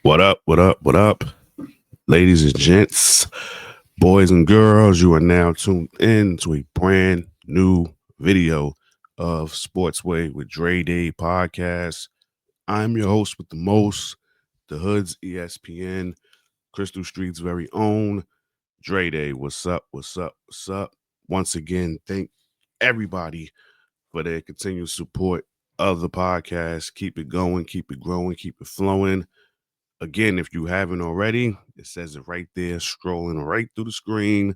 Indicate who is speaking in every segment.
Speaker 1: What up? What up? What up? Ladies and gents, boys and girls, you are now tuned in to a brand new video of Sportsway with Dre Day podcast. I'm your host with the most, the Hood's ESPN, Crystal Street's very own Dre Day. What's up? What's up? What's up? Once again, thank everybody for their continued support of the podcast. Keep it going, keep it growing, keep it flowing. Again, if you haven't already, it says it right there, scrolling right through the screen.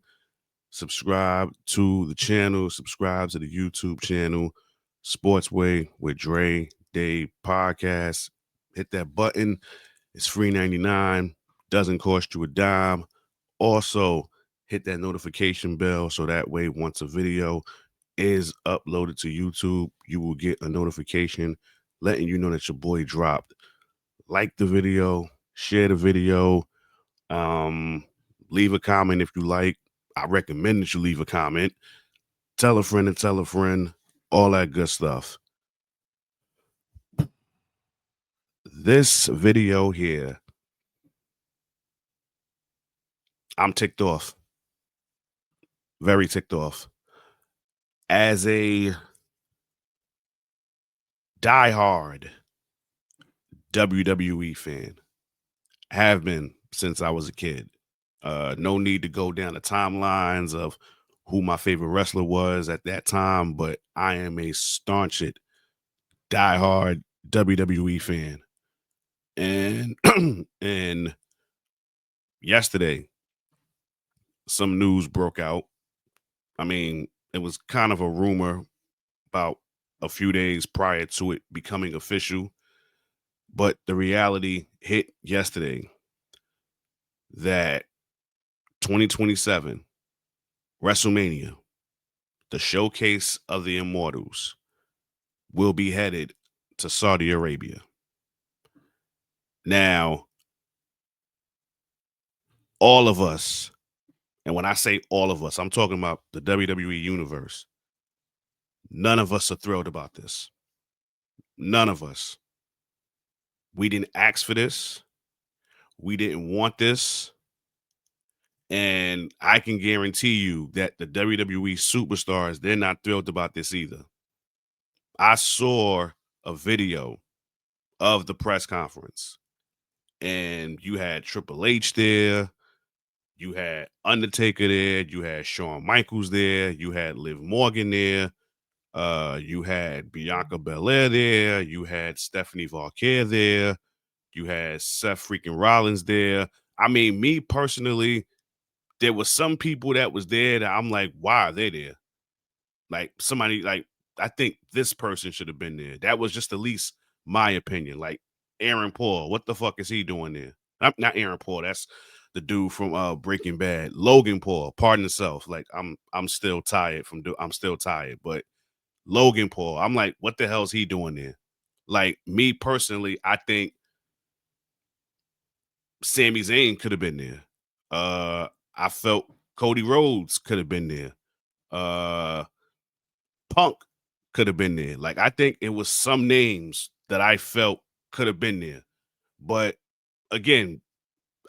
Speaker 1: Subscribe to the channel, subscribe to the YouTube channel, Sportsway with Dre Day Podcast. Hit that button. It's free 99, doesn't cost you a dime. Also, hit that notification bell so that way once a video is uploaded to YouTube, you will get a notification letting you know that your boy dropped. Like the video, share the video, leave a comment if you like. I recommend that you leave a comment. Tell a friend and tell a friend, all that good stuff. This video here, I'm ticked off. Very ticked off. As a diehard WWE fan, have been since I was a kid. No need to go down the timelines of who my favorite wrestler was at that time, but I am a staunch diehard WWE fan. And and yesterday, some news broke out. I mean, it was kind of a rumor about a few days prior to it becoming official, but the reality hit yesterday that 2027 WrestleMania, the showcase of the Immortals, will be headed to Saudi Arabia. Now, all of us, and when I say all of us, I'm talking about the WWE universe, none of us are thrilled about this. None of us. We didn't ask for this. We didn't want this. And I can guarantee you that the WWE superstars, they're not thrilled about this either. I saw a video of the press conference, and you had Triple H there, you had Undertaker there, you had Shawn Michaels there, you had Liv Morgan there, you had Biancabelair there, you had Stephanievaquer there, you had Seth freaking Rollins there. I mean, me personally, there was some people that was there that I'm like, why are they there? Like somebody like I think this person should have been there. That was just at least my opinion. Like Aaron Paul, what the fuck is he doing there? Not Aaron Paul. That's the dude from Breaking Bad. Logan Paul, pardon himself. Like I'm still tired I'm still tired, but Logan Paul, I'm like, what the hell is he doing there? Like me personally, I think Sami Zayn could have been there. I felt Cody Rhodes could have been there. Punk could have been there. Like I think it was some names that I felt could have been there. But again,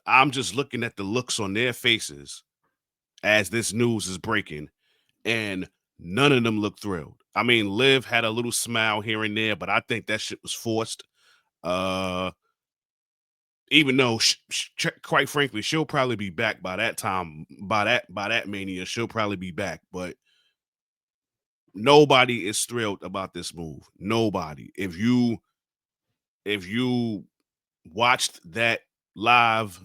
Speaker 1: I'm just looking at the looks on their faces as this news is breaking, and none of them look thrilled. I mean, Liv had a little smile here and there, but I think that shit was forced. Uh, even though, quite frankly, she'll probably be back by that time. By that mania, she'll probably be back. But nobody is thrilled about this move. Nobody. If you watched that live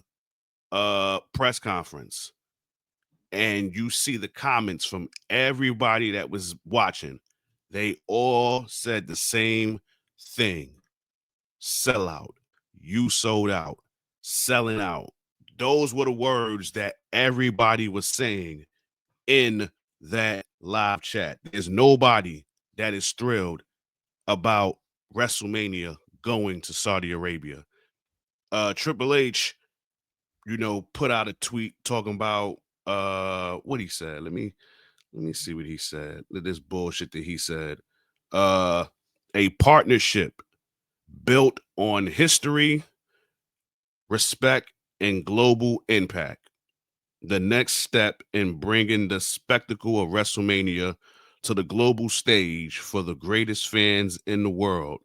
Speaker 1: press conference and you see the comments from everybody that was watching, they all said the same thing. Sellout. You sold out. Selling out. Those were the words that everybody was saying in that live chat. There's nobody that is thrilled about WrestleMania going to Saudi Arabia. Triple H, put out a tweet talking about what he said. Let me see what he said. This bullshit that he said. A partnership built on history, respect, and global impact. The next step in bringing the spectacle of WrestleMania to the global stage for the greatest fans in the world.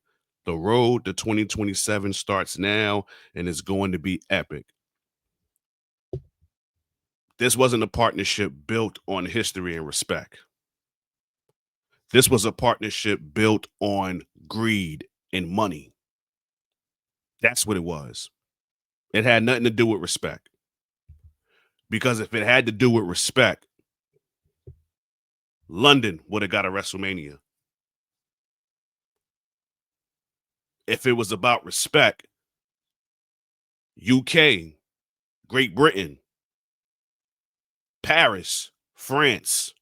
Speaker 1: The road to 2027 starts now and is going to be epic. This wasn't a partnership built on history and respect. This was a partnership built on greed and money. That's what it was. It had nothing to do with respect. Because if it had to do with respect, London would have got a WrestleMania. If it was about respect, UK, Great Britain, Paris, France,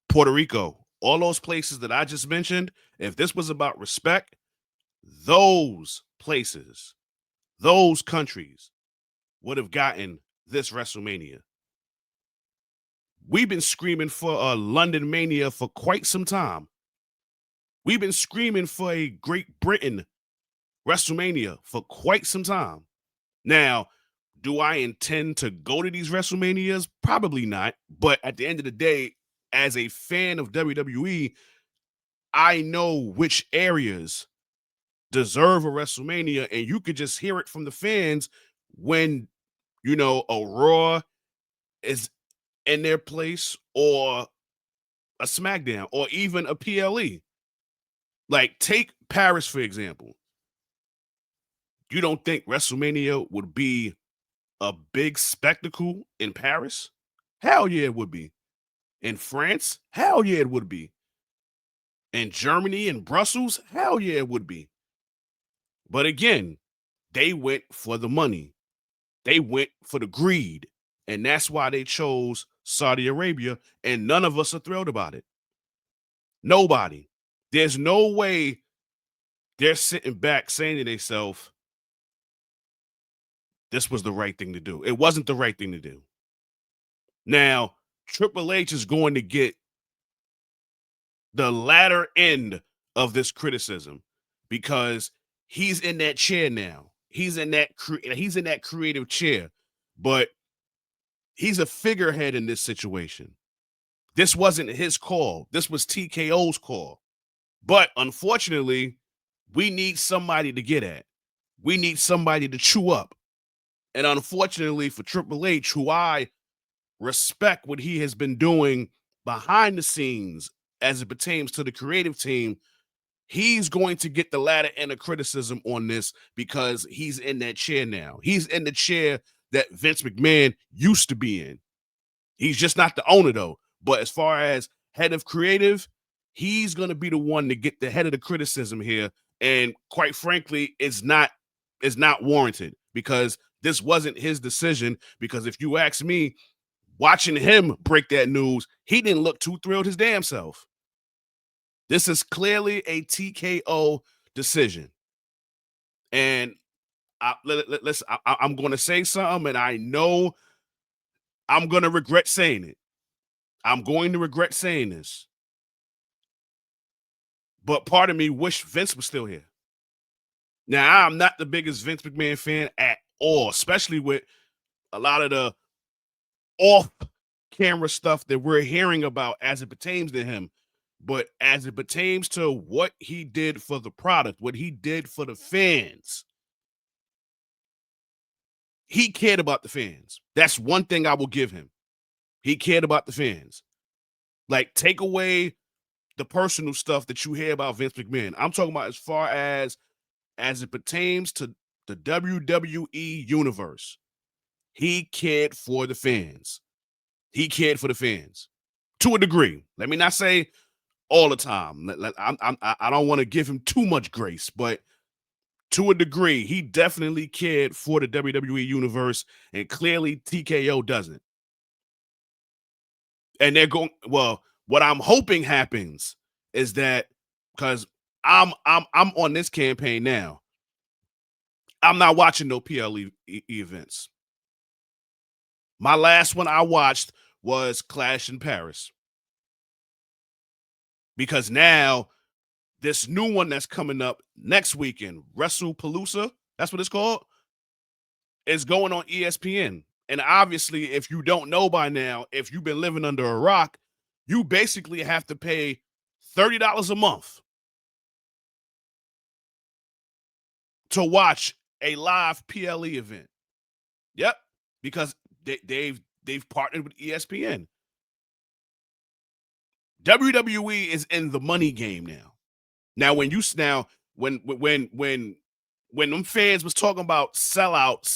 Speaker 1: Puerto Rico, all those places that I just mentioned, if this was about respect, those places, those countries would have gotten this WrestleMania. We've been screaming for a London Mania for quite some time. We've been screaming for a Great Britain WrestleMania for quite some time. Now, do I intend to go to these WrestleManias? Probably not. But at the end of the day, as a fan of WWE, I know which areas deserve a WrestleMania, and you could just hear it from the fans when, a Raw is in their place, or a SmackDown, or even a PLE. Like, take Paris, for example. You don't think WrestleMania would be a big spectacle in Paris? Hell yeah, it would be. In France? Hell yeah, it would be. In Germany and Brussels? Hell yeah, it would be. But again, they went for the money. They went for the greed. And that's why they chose Saudi Arabia, and none of us are thrilled about it. Nobody. There's no way they're sitting back saying to themselves, this was the right thing to do. It wasn't the right thing to do. Now, Triple H is going to get the latter end of this criticism because he's in that chair now. He's in that creative chair, but he's a figurehead in this situation. This wasn't his call. This was TKO's call. But unfortunately, we need somebody to get at. We need somebody to chew up. And unfortunately for Triple H, who I respect what he has been doing behind the scenes as it pertains to the creative team, he's going to get the latter end of criticism on this because he's in that chair now. He's in the chair that Vince McMahon used to be in. He's just not the owner, though. But as far as head of creative, he's going to be the one to get the head of the criticism here. And quite frankly, it's not warranted because this wasn't his decision. Because if you ask me, watching him break that news, he didn't look too thrilled his damn self. This is clearly a TKO decision. And I'm going to say something, and I know I'm going to regret saying it. I'm going to regret saying this. But part of me wish Vince was still here. Now, I'm not the biggest Vince McMahon fan at all, especially with a lot of the off-camera stuff that we're hearing about as it pertains to him. But as it pertains to what he did for the product, what he did for the fans, he cared about the fans. That's one thing I will give him. He cared about the fans. Like, take away the personal stuff that you hear about Vince McMahon. I'm talking about as far as it pertains to the WWE universe. He cared for the fans. He cared for the fans to a degree. Let me not say all the time. I don't want to give him too much grace, but to a degree, he definitely cared for the WWE universe, and clearly TKO doesn't. And they're going, well, what I'm hoping happens is that, because I'm on this campaign now, I'm not watching no PLE events. My last one I watched was Clash in Paris. Because now this new one that's coming up next weekend, WrestlePalooza, that's what it's called. is going on ESPN. And obviously, if you don't know by now, if you've been living under a rock, you basically have to pay $30 a month to watch a live PLE event. Yep, because they've partnered with ESPN. WWE is in the money game now. Now, when them fans was talking about sell out,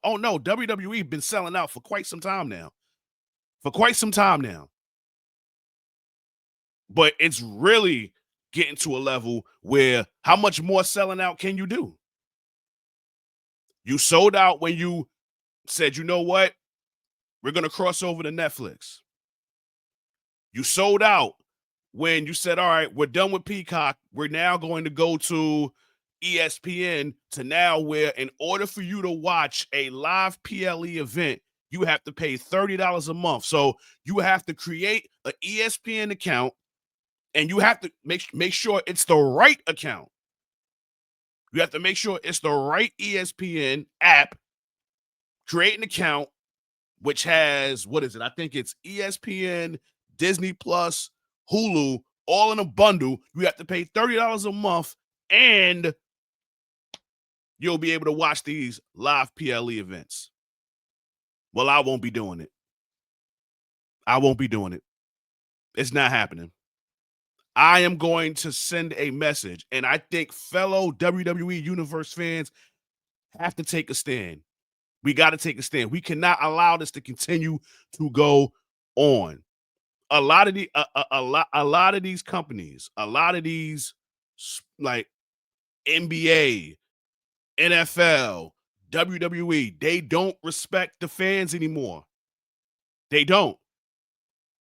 Speaker 1: oh no, WWE been selling out for quite some time now. But it's really getting to a level where how much more selling out can you do? You sold out when you said, you know what? We're going to cross over to Netflix. You sold out when you said, all right, we're done with Peacock. We're now going to go to ESPN, to now where in order for you to watch a live PLE event, you have to pay $30 a month. So you have to create an ESPN account, and you have to make sure it's the right account. You have to make sure it's the right ESPN app. Create an account, which has, what is it? I think it's ESPN, Disney Plus, Hulu, all in a bundle. You have to pay $30 a month, and you'll be able to watch these live PLE events. Well, I won't be doing it. It's not happening. I am going to send a message, and I think fellow WWE Universe fans have to take a stand. We got to take a stand. We cannot allow this to continue to go on. A lot of these companies, a lot of these like NBA, NFL, WWE, they don't respect the fans anymore. They don't.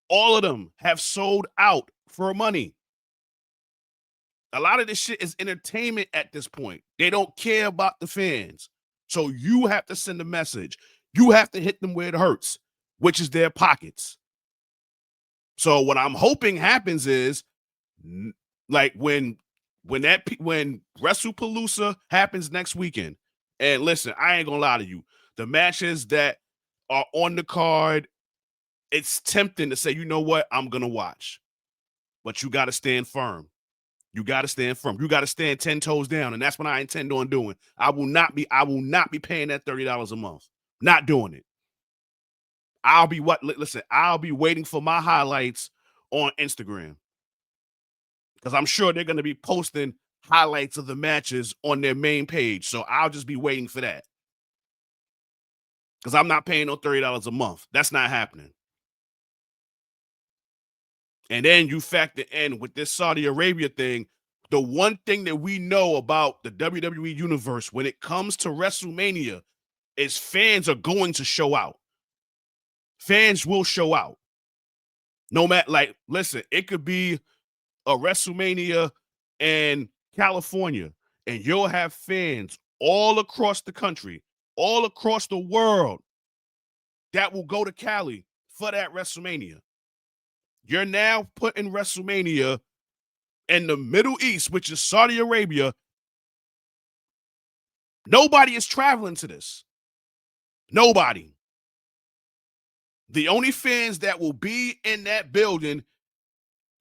Speaker 1: All of them have sold out for money. A lot of this shit is entertainment at this point. They don't care about the fans. So you have to send a message. You have to hit them where it hurts, which is their pockets. So what I'm hoping happens is, like when WrestlePalooza happens next weekend, and listen, I ain't gonna lie to you, the matches that are on the card, it's tempting to say, you know what, I'm gonna watch, but you got to stand firm. You got to stand firm. You got to stand 10 toes down, and that's what I intend on doing. I will not be paying that $30 a month. Not doing it. I'll be waiting for my highlights on Instagram, because I'm sure they're going to be posting highlights of the matches on their main page. So I'll just be waiting for that, because I'm not paying no $30 a month. That's not happening. And then you factor in with this Saudi Arabia thing, the one thing that we know about the WWE Universe when it comes to WrestleMania is fans are going to show out. Fans will show out. No matter, like, listen, it could be a WrestleMania in California, and you'll have fans all across the country, all across the world that will go to Cali for that WrestleMania. You're now putting WrestleMania in the Middle East, which is Saudi Arabia. Nobody is traveling to this. Nobody. The only fans that will be in that building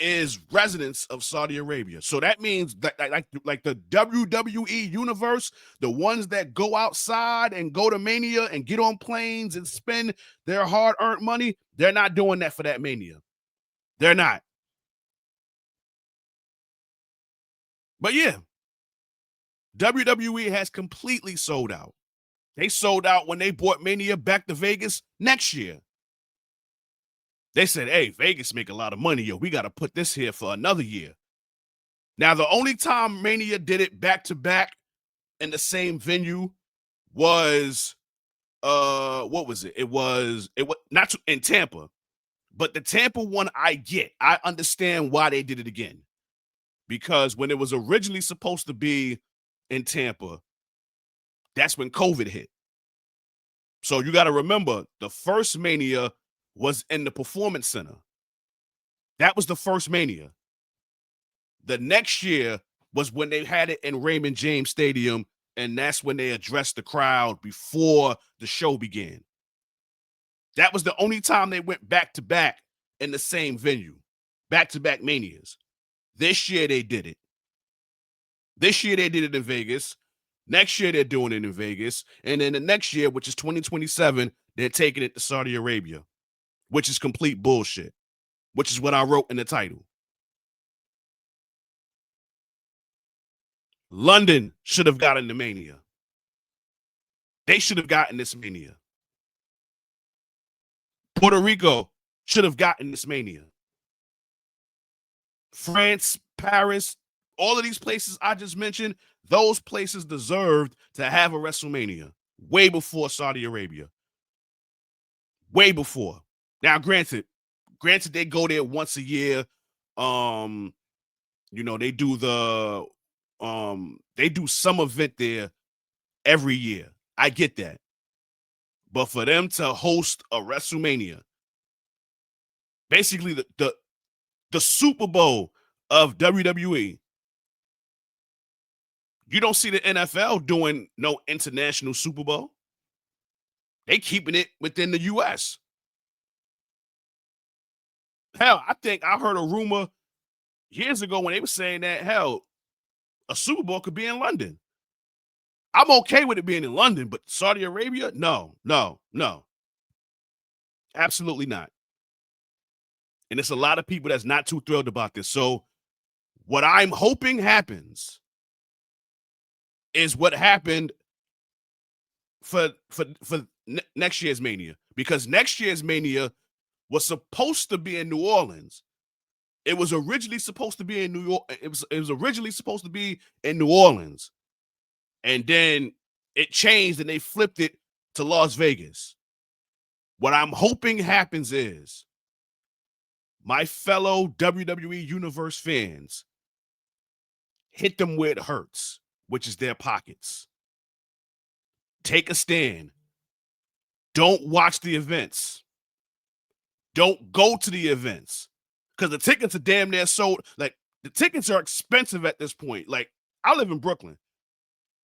Speaker 1: is residents of Saudi Arabia. So that means that like the WWE Universe, the ones that go outside and go to Mania and get on planes and spend their hard-earned money, they're not doing that for that Mania. They're not. But yeah, WWE has completely sold out. They sold out when they brought Mania back to Vegas next year. They said, hey, Vegas make a lot of money, yo. We got to put this here for another year. Now, the only time Mania did it back-to-back in the same venue was, what was it? It was not in Tampa. But the Tampa one, I understand why they did it again. Because when it was originally supposed to be in Tampa, that's when COVID hit. So you got to remember, the first Mania was in the Performance Center. That was the first Mania. The next year was when they had it in Raymond James Stadium and that's when they addressed the crowd before the show began. That was the only time they went back to back in the same venue, back to back Manias. This year they did it. This year they did it in Vegas. Next year they're doing it in Vegas. And then the next year, which is 2027, they're taking it to Saudi Arabia, which is complete bullshit, which is what I wrote in the title. London should have gotten the Mania. They should have gotten this Mania. Puerto Rico should have gotten this Mania. France, Paris, all of these places I just mentioned, those places deserved to have a WrestleMania way before Saudi Arabia. Way before. Now, granted, they go there once a year. They do some event there every year. I get that. But for them to host a WrestleMania, basically the Super Bowl of WWE, you don't see the NFL doing no international Super Bowl. They keeping it within the U.S. Hell, I think I heard a rumor years ago when they were saying that, hell, a Super Bowl could be in London. I'm okay with it being in London, but Saudi Arabia, no. Absolutely not. And there's a lot of people that's not too thrilled about this. So what I'm hoping happens is what happened for next year's Mania, because next year's Mania was supposed to be in New Orleans. It was originally supposed to be in New York. It was originally supposed to be in New Orleans, and then it changed and they flipped it to Las Vegas. What I'm hoping happens is my fellow WWE Universe fans hit them where it hurts, which is their pockets. Take a stand. Don't watch the events. Don't go to the events, because the tickets are damn near sold. Like, the tickets are expensive at this point. Like, I live in Brooklyn.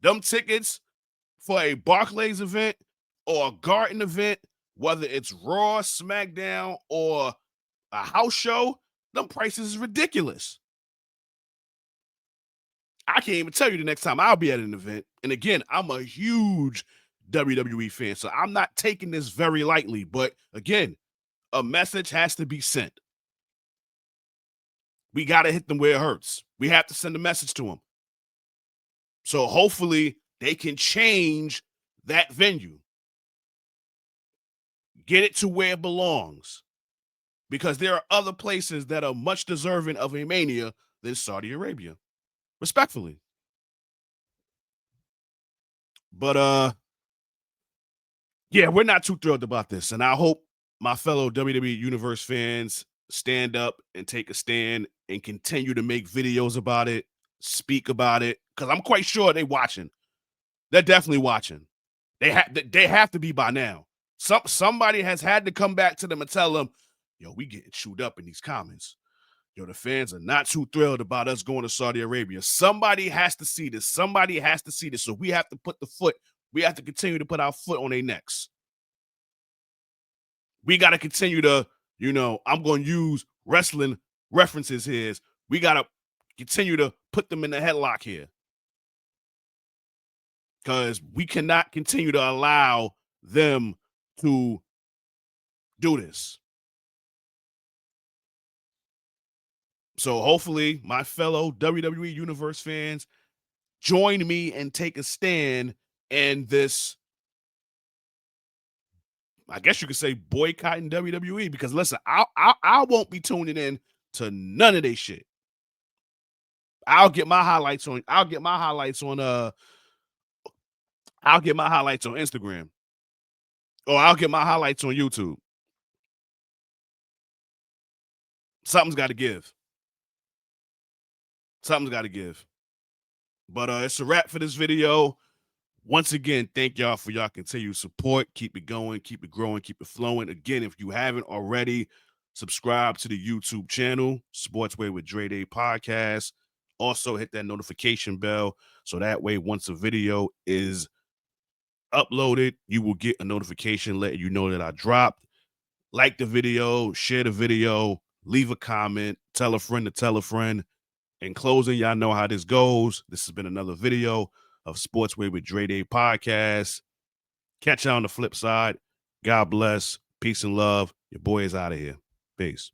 Speaker 1: Them tickets for a Barclays event or a Garden event, whether it's Raw, SmackDown, or a house show, them prices is ridiculous. I can't even tell you the next time I'll be at an event. And again, I'm a huge WWE fan, so I'm not taking this very lightly. But again, a message has to be sent. We got to hit them where it hurts. We have to send a message to them. So hopefully they can change that venue. Get it to where it belongs. Because there are other places that are much deserving of a Mania than Saudi Arabia. Respectfully. But yeah, we're not too thrilled about this. And I hope my fellow WWE Universe fans stand up and take a stand and continue to make videos about it, speak about it, because I'm quite sure they're watching. They're definitely watching. They have to be by now. Somebody has had to come back to them and tell them, yo, we getting chewed up in these comments. Yo, the fans are not too thrilled about us going to Saudi Arabia. Somebody has to see this. Somebody has to see this. So we have to continue to put our foot on their necks. We got to continue to, I'm going to use wrestling references here. We got to continue to put them in the headlock here. Because we cannot continue to allow them to do this. So hopefully my fellow WWE Universe fans join me and take a stand in this, I guess you could say, boycotting WWE, because listen, I won't be tuning in to none of this shit. I'll get my highlights on Instagram, or I'll get my highlights on YouTube. Something's got to give. Something's got to give. But it's a wrap for this video. Once again, thank y'all for y'all continued support. Keep it going, keep it growing, keep it flowing. Again, if you haven't already, subscribe to the YouTube channel, Sportsway with Dre Day Podcast. Also, hit that notification bell so that way once a video is uploaded, you will get a notification letting you know that I dropped. Like the video, share the video, leave a comment, tell a friend to tell a friend. In closing, y'all know how this goes. This has been another video of Sportsway with Dre Day Podcast. Catch y'all on the flip side. God bless. Peace and love. Your boy is out of here. Peace.